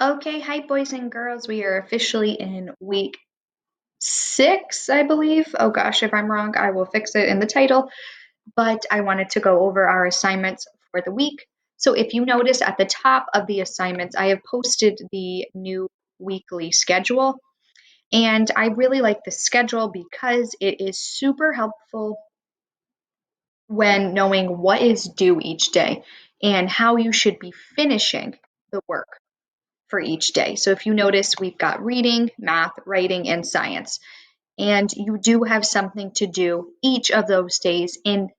Okay, hi boys and girls. We are officially in week 6, I believe. Oh gosh, if I'm wrong, I will fix it in the title. But I wanted to go over our assignments for the week. So if you notice at the top of the assignments, I have posted the new weekly schedule. And I really like the schedule because it is super helpful when knowing what is due each day and how you should be finishing the work for each day. So if you notice, we've got reading, math, writing, and science. And you do have something to do each of those days in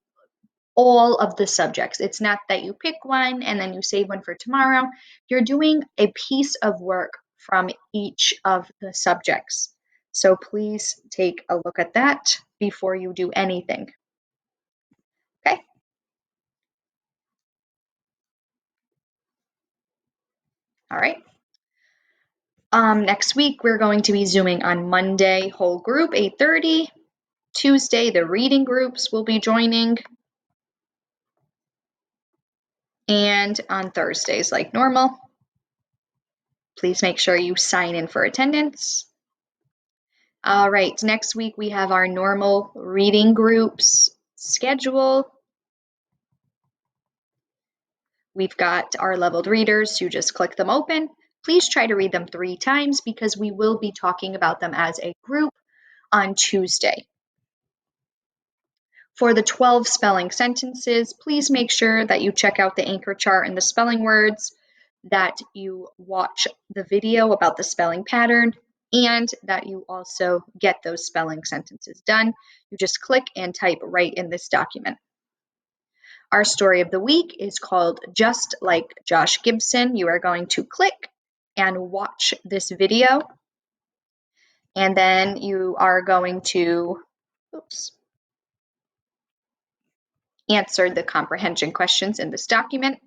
all of the subjects. It's not that you pick one and then you save one for tomorrow. You're doing a piece of work from each of the subjects. So please take a look at that before you do anything. Okay? All right. Next week, we're going to be Zooming on Monday, whole group, 8:30. Tuesday, the reading groups will be joining. And on Thursdays, like normal, please make sure you sign in for attendance. All right, next week we have our normal reading groups schedule. We've got our leveled readers. You just click them open. Please try to read them 3 times because we will be talking about them as a group on Tuesday. For the 12 spelling sentences, please make sure that you check out the anchor chart and the spelling words, that you watch the video about the spelling pattern, and that you also get those spelling sentences done. You just click and type right in this document. Our story of the week is called Just Like Josh Gibson. You are going to click and watch this video, and then you are going to, answer the comprehension questions in this document.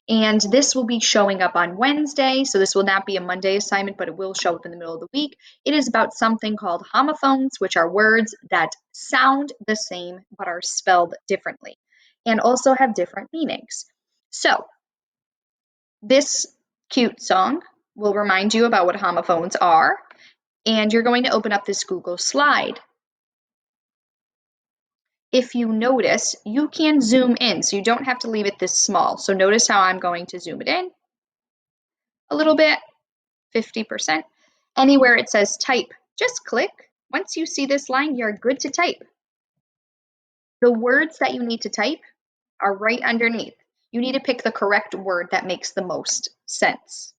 And this will be showing up on Wednesday. So this will not be a Monday assignment, but it will show up in the middle of the week. It is about something called homophones, which are words that sound the same but are spelled differently and also have different meanings. So this cute song will remind you about what homophones are. And you're going to open up this Google slide. If you notice, you can zoom in, so you don't have to leave it this small. So notice how I'm going to zoom it in a little bit, 50%. Anywhere it says type, just click. Once you see this line, you're good to type. The words that you need to type are right underneath. You need to pick the correct word that makes the most sense.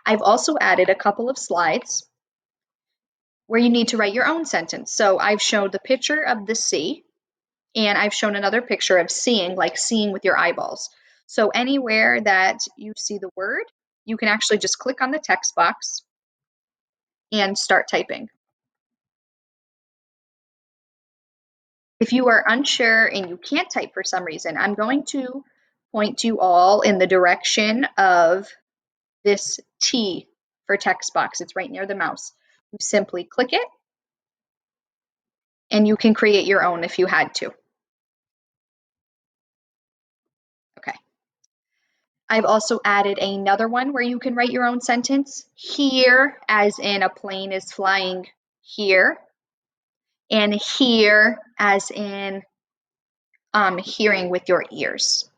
I've also added a couple of slides where you need to write your own sentence. So I've shown the picture of the sea, and I've shown another picture of seeing, like seeing with your eyeballs. So anywhere that you see the word, you can actually just click on the text box and start typing. If you are unsure and you can't type for some reason, I'm going to point you all in the direction of this T for text box. It's right near the mouse. You simply click it, and you can create your own if you had to. Okay. I've also added another one where you can write your own sentence. Here, as in a plane is flying here, and here, as in hearing with your ears.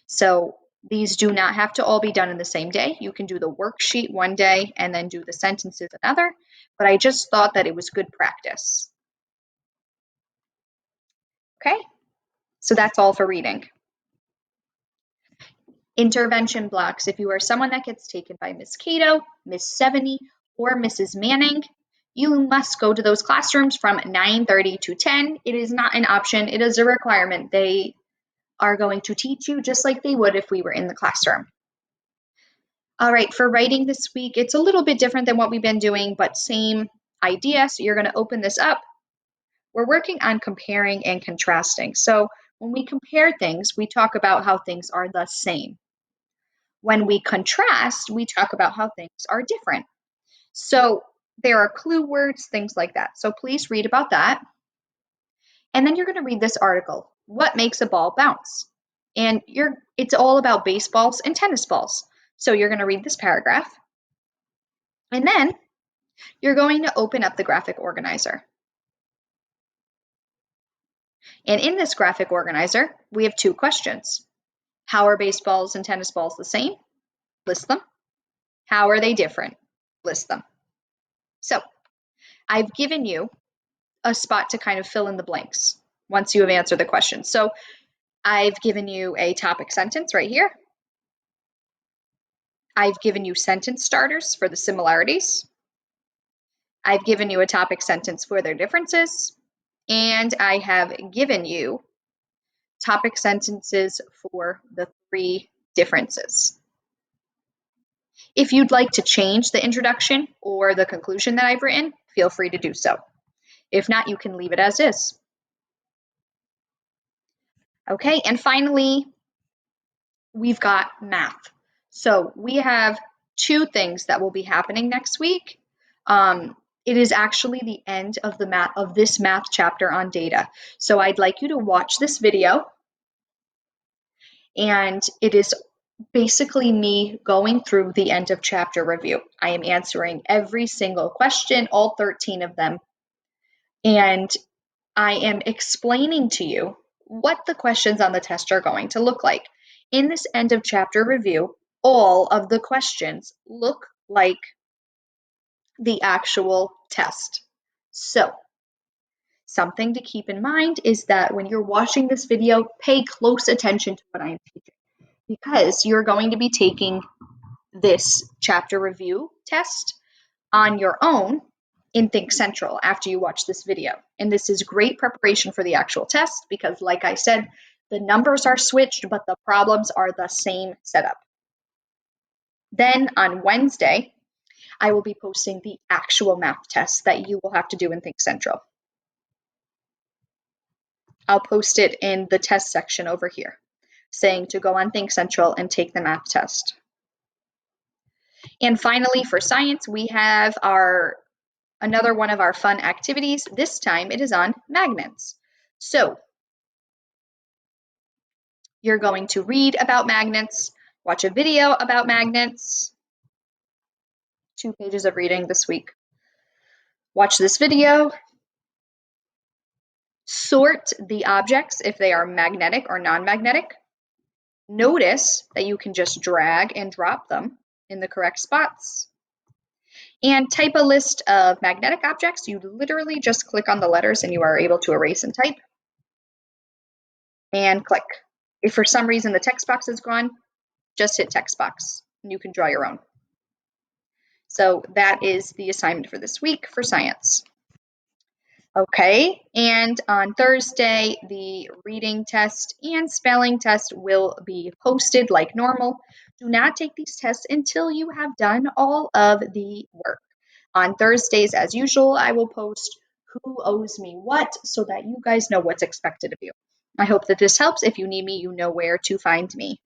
So these do not have to all be done in the same day. You can do the worksheet one day and then do the sentences another, but I just thought that it was good practice. Okay, so that's all for reading. Intervention blocks. If you are someone that gets taken by Miss Cato, Miss Seveny, or Mrs. Manning, you must go to those classrooms from 9:30 to 10. It is not an option, it is a requirement. They are going to teach you just like they would if we were in the classroom. All right, for writing this week, it's a little bit different than what we've been doing, but same idea. So you're going to open this up. We're working on comparing and contrasting. So when we compare things, we talk about how things are the same. When we contrast, we talk about how things are different. So there are clue words, things like that. So please read about that. And then you're going to read this article, What Makes a Ball Bounce? And it's all about baseballs and tennis balls. So you're going to read this paragraph, and then you're going to open up the graphic organizer. And in this graphic organizer, we have 2 questions. How are baseballs and tennis balls the same? List them. How are they different? List them. So I've given you a spot to kind of fill in the blanks once you have answered the question. So I've given you a topic sentence right here. I've given you sentence starters for the similarities. I've given you a topic sentence for their differences. And I have given you topic sentences for the 3 differences. If you'd like to change the introduction or the conclusion that I've written, feel free to do so. If not, you can leave it as is. Okay, and finally, we've got math. So we have 2 things that will be happening next week. It is actually the end of this math chapter on data. So I'd like you to watch this video, and it is basically me going through the end of chapter review. I am answering every single question, all 13 of them, and I am explaining to you what the questions on the test are going to look like. In this end of chapter review, all of the questions look like the actual test. So, something to keep in mind is that when you're watching this video, pay close attention to what I am teaching, because you're going to be taking this chapter review test on your own in Think Central after you watch this video. And this is great preparation for the actual test because, like I said, the numbers are switched, but the problems are the same setup. Then on Wednesday, I will be posting the actual math test that you will have to do in Think Central. I'll post it in the test section over here, saying to go on Think Central and take the math test. And finally, for science, we have another one of our fun activities. This time it is on magnets. So you're going to read about magnets, watch a video about magnets, 2 pages of reading this week. Watch this video, sort the objects if they are magnetic or non-magnetic. Notice that you can just drag and drop them in the correct spots. And type a list of magnetic objects. You literally just click on the letters and you are able to erase and type. And click. If for some reason the text box is gone, just hit text box and you can draw your own. So that is the assignment for this week for science. Okay, and on Thursday, the reading test and spelling test will be posted like normal. Do not take these tests until you have done all of the work. On Thursdays, as usual, I will post who owes me what so that you guys know what's expected of you. I hope that this helps. If you need me, you know where to find me.